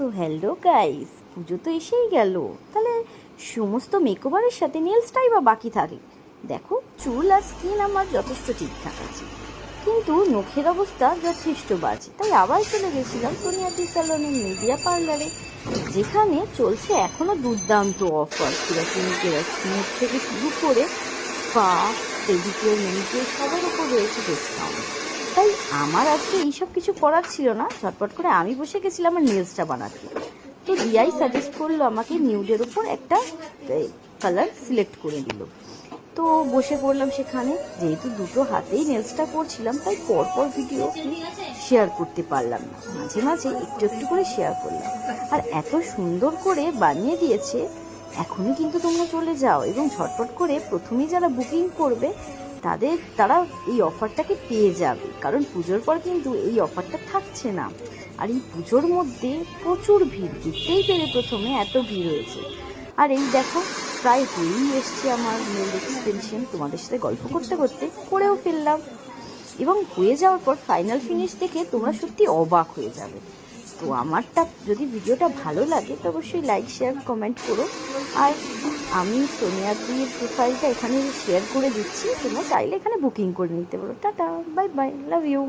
So hello guys, পুজো তো এসেই গেল, তাহলে সমস্ত মেকওভারের সাথে নেলসটাই বা বাকি থাকে। দেখো, চুল আর স্কিন আমার যথেষ্ট ঠিকঠাক আছে, কিন্তু নখের অবস্থা যথেষ্ট বাজে। তাই আবার চলে গেছিলাম সোনিয়া টি স্যালনের মিডিয়া পার্লারে, যেখানে চলছে এখনো দুর্দান্ত অফার। কেরাসিনের থেকে শুরু করে স্পা, পেডিকিওর, ম্যানিকিওর সবার উপর রয়েছে ডিসকাউন্ট। তাই আমার আজকে এইসব কিছু করার ছিল না, ঝটপট করে আমি বসে গেছিলাম আমার নেলসটা বানাতে। তো দিয়াই সাজেস্ট করলো আমাকে নিউডের উপর একটা কালার সিলেক্ট করে দিল। তো বসে পড়লাম সেখানে। যেহেতু দুটো হাতেই নেলসটা করছিলাম, তাই পরপর ভিডিও শেয়ার করতে পারলাম না, মাঝে মাঝে একটু একটু করে শেয়ার করলাম। আর এত সুন্দর করে বানিয়ে দিয়েছে, এখনই কিন্তু তোমরা চলে যাও এবং ঝটপট করে প্রথমেই যারা বুকিং করবে তারা এই অফারটাকে পেয়ে যাবে, কারণ পুজোর পর কিন্তু এই অফারটা থাকছে না। আর এই পুজোর মধ্যে প্রচুর ভিড়, দেখতেই পেলে প্রথমে এত ভিড় হয়েছে। আর এই দেখো, প্রায় হয়েই এসছে আমার নেল এক্সটেনশন। তোমাদের সাথে গল্প করতে করতে করেও ফেললাম, এবং হয়ে যাওয়ার পর ফাইনাল ফিনিশ দেখে তোমরা সত্যি অবাক হয়ে যাবে। তো আমারটা যদি ভিডিওটা ভালো লাগে তো অবশ্যই লাইক, শেয়ার, কমেন্ট করো। আর আমি সোনিয়াদির প্রোফাইলটা এখানে শেয়ার করে দিচ্ছি, তোমরা চাইলে এখানে বুকিং করে নিতে পারো। Tata, bye bye, love you.